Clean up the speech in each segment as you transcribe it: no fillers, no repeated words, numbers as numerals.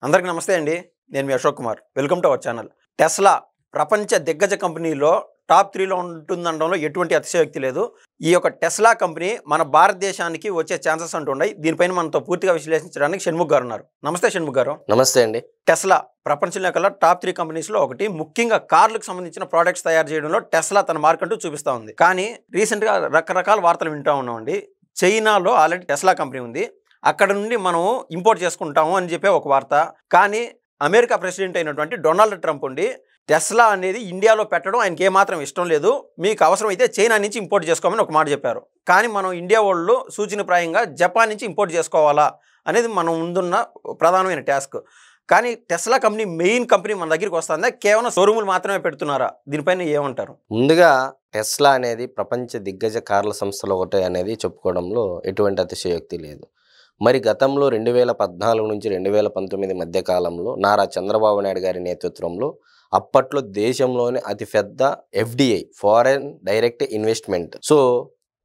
అందరికీ నమస్తే అండి. నేను మీ Ashok Kumar. Welcome to our channel. Tesla ప్రపంచ దిగ్గజ కంపెనీలో టాప్ 3లో ఉంటుందనడంలో ఎటువంటి అతిశయోక్తి లేదు. ఈ యొక్క టెస్లా కంపెనీ మన భారతదేశానికి వచ్చే ఛాన్సెస్ అంటున్నాయి. దీనిపైన మనతో పూర్తిగా విశ్లేషించడానికి షణ్ముఖ్ గారు ఉన్నారు. నమస్తే షణ్ముఖ్ గారు. నమస్తే అండి. టెస్లా ప్రపంచంలో కల్లా టాప్ 3 కంపెనీస్లో ఒకటి. ముఖ్యంగా కార్లకు సంబంధించిన ప్రోడక్ట్స్ తయారు చేయడంలో టెస్లా తన మార్క్ అంటూ చూపిస్తూ ఉంది. కానీ రీసెంట్గా రకరకాల వార్తలు వింటూ ఉన్నామండి. చైనాలో ఆల్రెడీ టెస్లా కంపెనీ ఉంది, అక్కడ నుండి మనం ఇంపోర్ట్ చేసుకుంటాము అని చెప్పే ఒక వార్త. కానీ అమెరికా ప్రెసిడెంట్ అయినటువంటి డొనాల్డ్ ట్రంప్ ఉండి టెస్లా అనేది ఇండియాలో పెట్టడం ఆయనకి ఏమాత్రం ఇష్టం లేదు, మీకు అవసరమైతే చైనా నుంచి ఇంపోర్ట్ చేసుకోమని ఒక మాట చెప్పారు. కానీ మనం ఇండియా వాళ్ళు సూచనప్రాయంగా జపాన్ నుంచి ఇంపోర్ట్ చేసుకోవాలా అనేది మనం ముందున్న ప్రధానమైన టాస్క్. కానీ టెస్లా కంపెనీ మెయిన్ కంపెనీ మన దగ్గరికి వస్తుందా, కేవలం షోరూములు మాత్రమే పెడుతున్నారా? దీనిపైన ఏమంటారు? ముందుగా టెస్లా అనేది ప్రపంచ దిగ్గజ కార్ల సంస్థలో ఒకటి అనేది చెప్పుకోవడంలో ఎటువంటి అతిశయోక్తి లేదు. మరి గతంలో 2014 నుంచి 2019 మధ్య కాలంలో నారా చంద్రబాబు నాయుడు గారి నేతృత్వంలో అప్పట్లో దేశంలోనే అతిపెద్ద FDI foreign direct investment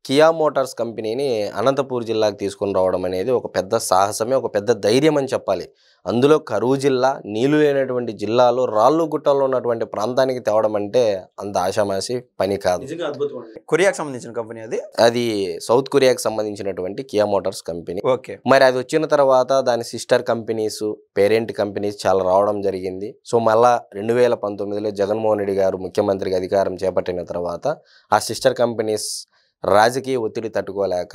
Kia Motors కంపెనీని అనంతపూర్ జిల్లాకు తీసుకొని రావడం అనేది ఒక పెద్ద సాహసమే, ఒక పెద్ద ధైర్యం అని చెప్పాలి. అందులో కరువు జిల్లా, నీళ్లు లేనటువంటి జిల్లాలో రాళ్ళు గుట్టల్లో ఉన్నటువంటి ప్రాంతానికి తేవడం అంటే అంత ఆషామాషి పని కాదు. కొరియాకి సంబంధించిన కంపెనీ అది సౌత్ కొరియాకి సంబంధించినటువంటి కియా మోటార్స్ కంపెనీ. ఓకే. మరి అది వచ్చిన తర్వాత దాని సిస్టర్ కంపెనీస్, పేరెంట్ కంపెనీస్ చాలా రావడం జరిగింది. మళ్ళా 2019లో జగన్మోహన్ రెడ్డి గారు ముఖ్యమంత్రిగా అధికారం చేపట్టిన తర్వాత ఆ సిస్టర్ కంపెనీస్ రాజకీయ ఒత్తిడి తట్టుకోలేక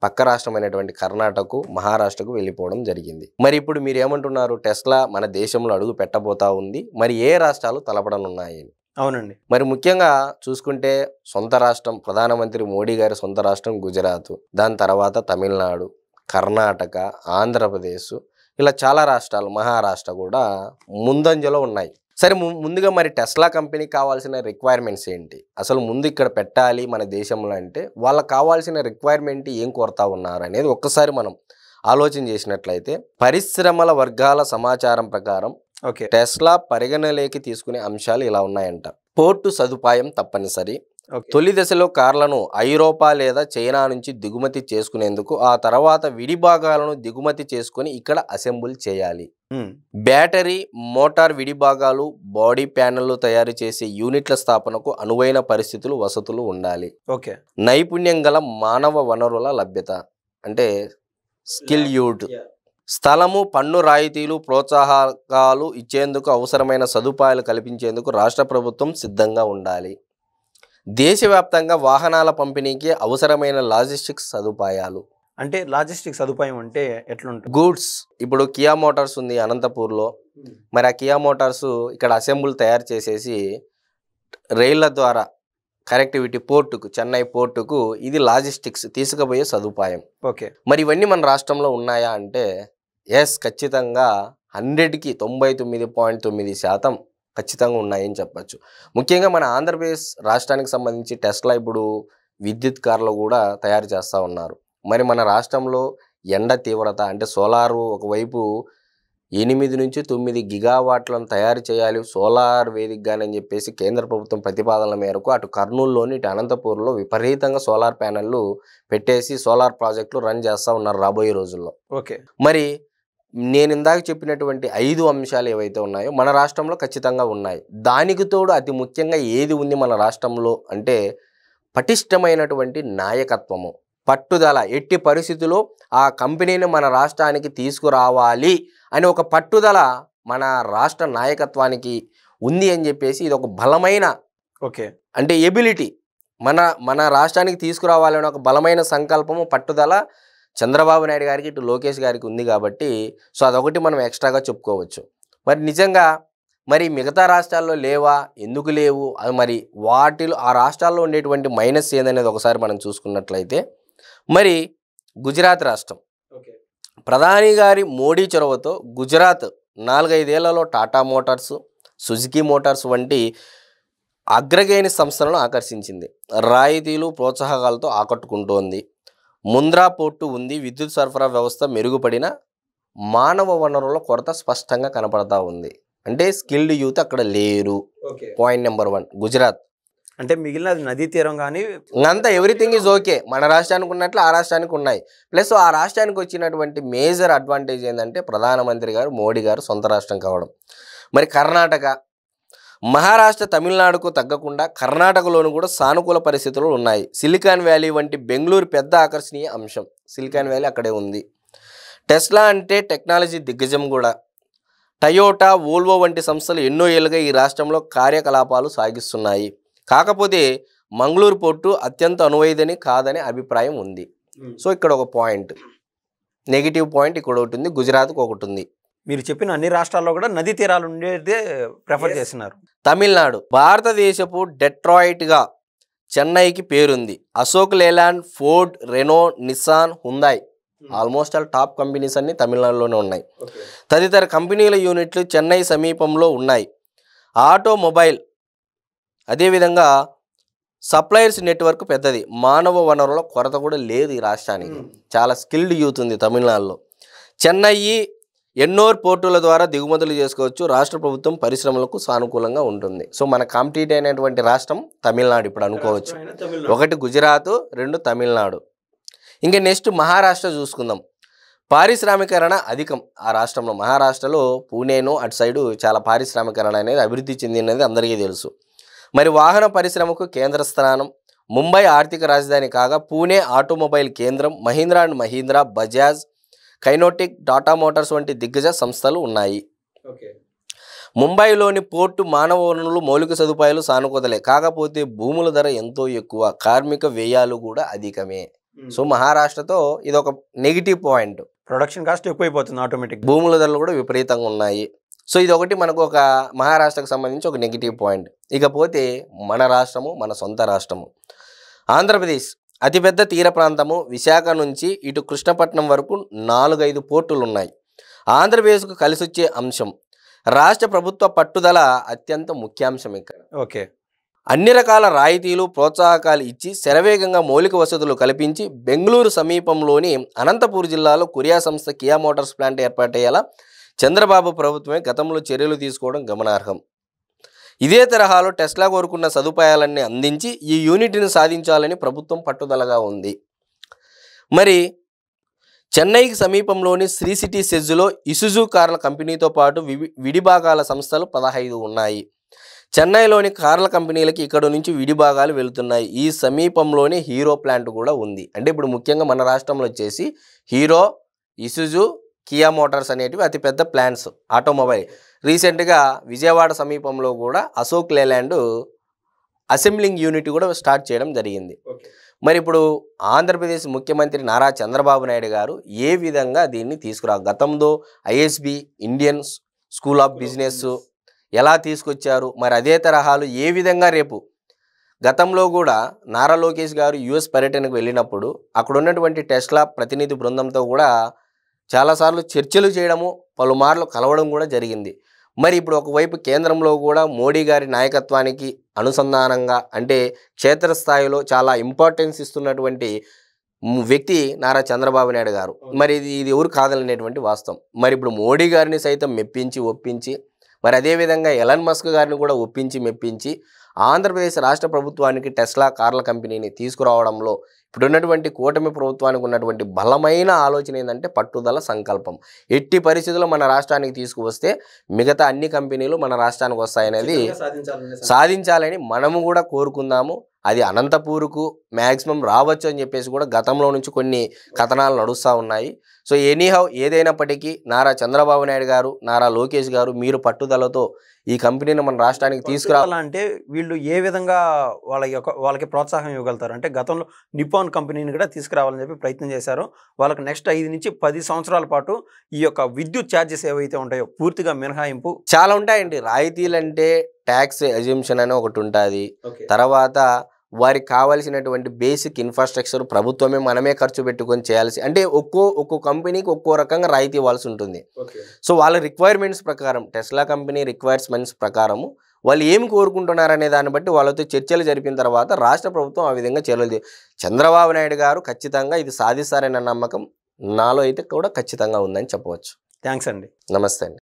పక్క రాష్ట్రమైనటువంటి కర్ణాటకకు, మహారాష్ట్రకు వెళ్ళిపోవడం జరిగింది. మరి ఇప్పుడు మీరు ఏమంటున్నారు, టెస్లా మన దేశంలో అడుగు పెట్టబోతా ఉంది, మరి ఏ రాష్ట్రాలు తలపడనున్నాయి? అవునండి. మరి ముఖ్యంగా చూసుకుంటే సొంత రాష్ట్రం, ప్రధానమంత్రి మోడీ గారి సొంత రాష్ట్రం గుజరాత్, దాని తర్వాత తమిళనాడు, కర్ణాటక, ఆంధ్రప్రదేశ్, ఇలా చాలా రాష్ట్రాలు, మహారాష్ట్ర కూడా ముందంజలో ఉన్నాయి. సరే, ముందుగా మరి టెస్లా కంపెనీకి కావాల్సిన రిక్వైర్మెంట్స్ ఏంటి? అసలు ముందు ఇక్కడ పెట్టాలి మన దేశంలో అంటే వాళ్ళకి కావాల్సిన రిక్వైర్మెంట్ ఏం కోరుతా ఉన్నారు అనేది ఒక్కసారి మనం ఆలోచన చేసినట్లయితే, పరిశ్రమల వర్గాల సమాచారం ప్రకారం టెస్లా పరిగణలోకి తీసుకునే అంశాలు ఇలా ఉన్నాయంట. పోర్టు సదుపాయం తప్పనిసరి. తొలి దశలో కార్లను ఐరోపా లేదా చైనా నుంచి దిగుమతి చేసుకునేందుకు, ఆ తర్వాత విడి భాగాలను దిగుమతి చేసుకుని ఇక్కడ అసెంబుల్ చేయాలి. బ్యాటరీ, మోటార్ విడిభాగాలు, బాడీ ప్యానెళ్లు తయారు చేసే యూనిట్ల స్థాపనకు అనువైన పరిస్థితులు, వసతులు ఉండాలి. నైపుణ్యం గల మానవ వనరుల లభ్యత అంటే స్కిల్ యూట్, స్థలము, పన్ను రాయితీలు, ప్రోత్సాహకాలు ఇచ్చేందుకు అవసరమైన సదుపాయాలు కల్పించేందుకు రాష్ట్ర ప్రభుత్వం సిద్ధంగా ఉండాలి. దేశవ్యాప్తంగా వాహనాల పంపిణీకి అవసరమైన లాజిస్టిక్స్ సదుపాయాలు. అంటే లాజిస్టిక్ సదుపాయం అంటే ఎట్లుంటుంది? గూడ్స్, ఇప్పుడు కియా మోటార్స్ ఉంది అనంతపూర్లో, మరి ఆ కియా మోటార్స్ ఇక్కడ అసెంబుల్ తయారు చేసేసి రైళ్ల ద్వారా కనెక్టివిటీ పోర్టుకు, చెన్నై పోర్టుకు, ఇది లాజిస్టిక్స్ తీసుకుపోయే సదుపాయం. ఓకే. మరి ఇవన్నీ మన రాష్ట్రంలో ఉన్నాయా అంటే ఎస్, ఖచ్చితంగా 100కి 99.9% ఖచ్చితంగా ఉన్నాయని చెప్పచ్చు. ముఖ్యంగా మన ఆంధ్రప్రదేశ్ రాష్ట్రానికి సంబంధించి టెస్లా ఇప్పుడు విద్యుత్ కార్లు కూడా తయారు చేస్తూ ఉన్నారు. మరి మన రాష్ట్రంలో ఎండ తీవ్రత అంటే సోలారు ఒకవైపు 8 నుంచి 9 గిగావాట్లను తయారు చేయాలి సోలార్ వేదికగానని చెప్పేసి కేంద్ర ప్రభుత్వం ప్రతిపాదనల మేరకు అటు కర్నూలులోని, ఇటు అనంతపూర్లో విపరీతంగా సోలార్ ప్యానెళ్ళు పెట్టేసి సోలార్ ప్రాజెక్టులు రన్ చేస్తూ ఉన్నారు రాబోయే రోజుల్లో. ఓకే. మరి నేను ఇందాక చెప్పినటువంటి 5 అంశాలు ఏవైతే ఉన్నాయో మన రాష్ట్రంలో ఖచ్చితంగా ఉన్నాయి. దానికి తోడు అతి ముఖ్యంగా ఏది ఉంది మన రాష్ట్రంలో అంటే పటిష్టమైనటువంటి నాయకత్వము, పట్టుదల. ఎట్టి పరిస్థితుల్లో ఆ కంపెనీని మన రాష్ట్రానికి తీసుకురావాలి అని ఒక పట్టుదల మన రాష్ట్ర నాయకత్వానికి ఉంది అని చెప్పేసి ఇది ఒక బలమైన అంటే ఎబిలిటీ, మన రాష్ట్రానికి తీసుకురావాలని ఒక బలమైన సంకల్పము, పట్టుదల చంద్రబాబు నాయుడు గారికి, ఇటు లోకేష్ గారికి ఉంది కాబట్టి అదొకటి మనం ఎక్స్ట్రాగా చెప్పుకోవచ్చు. మరి నిజంగా మరి మిగతా రాష్ట్రాల్లో లేవా, ఎందుకు లేవు, అది మరి వాటిలో ఆ రాష్ట్రాల్లో ఉండేటువంటి మైనస్ ఏందనేది ఒకసారి మనం చూసుకున్నట్లయితే, మరి గుజరాత్ రాష్ట్రం ప్రధాని గారి మోడీ చొరవతో గుజరాత్ 4-5 ఏళ్లలో టాటా మోటార్స్, సుజుకి మోటార్స్ వంటి అగ్రగేణి సంస్థలను ఆకర్షించింది. రాయితీలు, ప్రోత్సాహకాలతో ఆకట్టుకుంటోంది. ముంద్రా పోర్టు ఉంది. విద్యుత్ సరఫరా వ్యవస్థ మెరుగుపడిన, మానవ వనరుల కొరత స్పష్టంగా కనపడతా ఉంది. అంటే స్కిల్డ్ యూత్ అక్కడ లేరు. Point number 1 Gujarat. అంటే మిగిలినది నదీ తీరం కానీ అంతా ఎవ్రీథింగ్ ఈజ్ ఓకే. మన రాష్ట్రానికి ఉన్నట్లు ఆ రాష్ట్రానికి ఉన్నాయి. ప్లస్ ఆ రాష్ట్రానికి వచ్చినటువంటి మేజర్ అడ్వాంటేజ్ ఏంటంటే ప్రధానమంత్రి గారు మోడీ గారు సొంత రాష్ట్రం కావడం. మరి కర్ణాటక, మహారాష్ట్ర, తమిళనాడుకు తగ్గకుండా కర్ణాటకలోనూ కూడా సానుకూల పరిస్థితులు ఉన్నాయి. సిలికాన్ వ్యాలీ వంటి బెంగళూరు పెద్ద ఆకర్షణీయ అంశం. సిలికాన్ వ్యాలీ అక్కడే ఉంది. టెస్లా అంటే టెక్నాలజీ దిగ్గజం కూడా. టయోటా, వోల్వో వంటి సంస్థలు ఎన్నో ఏళ్ళుగా ఈ రాష్ట్రంలో కార్యకలాపాలు సాగిస్తున్నాయి. కాకపోతే మంగళూరు పోర్టు అత్యంత అనువైదని కాదనే అభిప్రాయం ఉంది. సో ఇక్కడ ఒక పాయింట్, నెగిటివ్ పాయింట్ ఇక్కడ ఒకటి ఉంది, గుజరాత్కు ఒకటి ఉంది. మీరు చెప్పిన అన్ని రాష్ట్రాల్లో కూడా నదీ తీరాలు ఉండేదే ప్రిఫర్ చేస్తున్నారు. తమిళనాడు భారతదేశపు డెట్రాయిట్గా చెన్నైకి పేరుంది. Ashok Leyland, Ford, Renault, Nissan, Hyundai almost all top companies అన్ని తమిళనాడులోనే ఉన్నాయి. తదితర కంపెనీల యూనిట్లు చెన్నై సమీపంలో ఉన్నాయి. ఆటోమొబైల్ అదేవిధంగా సప్లయర్స్ నెట్వర్క్ పెద్దది. మానవ వనరుల కొరత కూడా లేదు ఈ రాష్ట్రానికి. చాలా స్కిల్డ్ యూత్ ఉంది తమిళనాడులో. చెన్నై, ఎన్నోర్ పోర్టుల ద్వారా దిగుమతులు చేసుకోవచ్చు. రాష్ట్ర ప్రభుత్వం పరిశ్రమలకు సానుకూలంగా ఉంటుంది. సో మన కాంపిటీట్ అయినటువంటి రాష్ట్రం తమిళనాడు ఇప్పుడు అనుకోవచ్చు. ఒకటి గుజరాత్, రెండు తమిళనాడు. ఇంకా నెక్స్ట్ మహారాష్ట్ర చూసుకుందాం. పారిశ్రామికరణ అధికం ఆ రాష్ట్రంలో. మహారాష్ట్రలో పూణేను అటు సైడు చాలా పారిశ్రామికరణ అనేది అభివృద్ధి చెందినది అందరికీ తెలుసు. మరి వాహన పరిశ్రమకు కేంద్ర స్థానం. ముంబై ఆర్థిక రాజధాని కాగా పూణే ఆటోమొబైల్ కేంద్రం. మహీంద్రా అండ్ మహీంద్రా, బజాజ్, కైనోటిక్, టాటా మోటార్స్ వంటి దిగ్గజ సంస్థలు ఉన్నాయి. ముంబైలోని పోర్టు మానవ వనరులు, మౌలిక సదుపాయాలు సానుకూలలే. కాకపోతే భూముల ధర ఎంతో ఎక్కువ, కార్మిక వ్యయాలు కూడా అధికమే. సో మహారాష్ట్రతో ఇది ఒక నెగిటివ్ పాయింట్. ప్రొడక్షన్ కాస్ట్ ఎక్కువైపోతుంది ఆటోమేటిక్. భూముల ధరలు కూడా విపరీతంగా ఉన్నాయి. సో ఇది ఒకటి మనకు ఒక మహారాష్ట్రకు సంబంధించి ఒక నెగిటివ్ పాయింట్. ఇకపోతే మన రాష్ట్రము, మన సొంత రాష్ట్రము ఆంధ్రప్రదేశ్. అతిపెద్ద తీర ప్రాంతము. విశాఖ నుంచి ఇటు కృష్ణపట్నం వరకు 4-5 పోర్టులు ఉన్నాయి. ఆంధ్రప్రదేశ్కు కలిసొచ్చే అంశం. రాష్ట్ర ప్రభుత్వ పట్టుదల అత్యంత ముఖ్యాంశం ఇక్కడ. ఓకే. అన్ని రకాల రాయితీలు, ప్రోత్సాహకాలు ఇచ్చి శరవేగంగా మౌలిక వసతులు కల్పించి బెంగళూరు సమీపంలోని అనంతపూర్ జిల్లాలో కొరియా సంస్థ కియా మోటార్స్ ప్లాంట్ ఏర్పాటయ్యేలా చంద్రబాబు ప్రభుత్వమే గతంలో చర్యలు తీసుకోవడం గమనార్హం. ఇదే తరహాలో టెస్లా కోరుకున్న సదుపాయాలన్నీ అందించి ఈ యూనిట్ని సాధించాలని ప్రభుత్వం పట్టుదలగా ఉంది. మరి చెన్నైకి సమీపంలోని శ్రీ సిటీ సెజ్లో ఇసుజు కార్ల కంపెనీతో పాటు విడిభాగాల సంస్థలు 15 ఉన్నాయి. చెన్నైలోని కార్ల కంపెనీలకి ఇక్కడ నుంచి విడిభాగాలు వెళుతున్నాయి. ఈ సమీపంలోనే హీరో ప్లాంట్ కూడా ఉంది. అంటే ఇప్పుడు ముఖ్యంగా మన రాష్ట్రంలో వచ్చేసి హీరో, ఇసుజు, కియా మోటార్స్ అనేటివి అతిపెద్ద ప్లాంట్స్ ఆటోమొబైల్. రీసెంట్గా విజయవాడ సమీపంలో కూడా అశోక్ లేలాండ్ అసెంబ్లింగ్ యూనిట్ కూడా స్టార్ట్ చేయడం జరిగింది. మరి ఇప్పుడు ఆంధ్రప్రదేశ్ ముఖ్యమంత్రి నారా చంద్రబాబు నాయుడు గారు ఏ విధంగా దీన్ని గతంలో ISB, Indian school of business ఎలా తీసుకొచ్చారు, మరి అదే తరహాలు ఏ విధంగా రేపు గతంలో కూడా నారా లోకేష్ గారు యుఎస్ పర్యటనకు వెళ్ళినప్పుడు అక్కడ ఉన్నటువంటి టెస్లా ప్రతినిధి బృందంతో కూడా చాలాసార్లు చర్చలు చేయడము, పలుమార్లు కలవడం కూడా జరిగింది. మరి ఇప్పుడు ఒకవైపు కేంద్రంలో కూడా మోడీ గారి నాయకత్వానికి అనుసంధానంగా అంటే క్షేత్రస్థాయిలో చాలా ఇంపార్టెన్స్ ఇస్తున్నటువంటి వ్యక్తి నారా చంద్రబాబు నాయుడు గారు. మరి ఇది ఎవరు కాదనేటువంటి వాస్తవం. మరి ఇప్పుడు మోడీ గారిని సైతం మెప్పించి ఒప్పించి, మరి అదేవిధంగా ఎలన్ మస్క్ గారిని కూడా ఒప్పించి మెప్పించి ఆంధ్రప్రదేశ్ రాష్ట్ర ప్రభుత్వానికి టెస్లా కార్ల కంపెనీని తీసుకురావడంలో ఇప్పుడున్నటువంటి కూటమి ప్రభుత్వానికి ఉన్నటువంటి బలమైన ఆలోచన ఏంటంటే పట్టుదల, సంకల్పం. ఎట్టి పరిస్థితుల్లో మన రాష్ట్రానికి తీసుకువస్తే మిగతా అన్ని కంపెనీలు మన రాష్ట్రానికి వస్తాయనేది సాధించాలని మనము కూడా కోరుకుందాము. అది అనంతపూర్కు మ్యాక్సిమం రావచ్చు అని చెప్పేసి కూడా గతంలో నుంచి కొన్ని కథనాలు నడుస్తూ ఉన్నాయి. సో ఎనీహౌ ఏదైనప్పటికీ నారా చంద్రబాబు నాయుడు గారు, నారా లోకేష్ గారు మీరు పట్టుదలతో ఈ కంపెనీని మన రాష్ట్రానికి తీసుకురావాలంటే వీళ్ళు ఏ విధంగా వాళ్ళకి ప్రోత్సాహం ఇవ్వగలుగుతారు అంటే గతంలో నిప్పాన్ కంపెనీని కూడా తీసుకురావాలని చెప్పి ప్రయత్నం చేశారు. వాళ్ళకి నెక్స్ట్ 5 నుంచి 10 సంవత్సరాల పాటు ఈ యొక్క విద్యుత్ ఛార్జెస్ ఏవైతే ఉంటాయో పూర్తిగా మినహాయింపు చాలా ఉంటాయండి. రాయితీలు అంటే ట్యాక్స్ ఎగ్జంప్షన్ అని ఒకటి ఉంటుంది. తర్వాత వారికి కావాల్సినటువంటి బేసిక్ ఇన్ఫ్రాస్ట్రక్చర్ ప్రభుత్వమే మనమే ఖర్చు పెట్టుకొని చేయాల్సి, అంటే ఒక్కో కంపెనీకి ఒక్కో రకంగా రాయితీ ఇవ్వాల్సి ఉంటుంది. సో వాళ్ళ రిక్వైర్మెంట్స్ ప్రకారం టెస్లా కంపెనీ రిక్వైర్మెంట్స్ ప్రకారము వాళ్ళు ఏమి కోరుకుంటున్నారనే దాన్ని బట్టి వాళ్ళతో చర్చలు జరిపిన తర్వాత రాష్ట్ర ప్రభుత్వం ఆ విధంగా చర్యలు చంద్రబాబు నాయుడు గారు ఖచ్చితంగా ఇది సాధిస్తారనే నమ్మకం నాలో అయితే కూడా ఖచ్చితంగా ఉందని చెప్పవచ్చు. థ్యాంక్స్ అండి. నమస్తే అండి.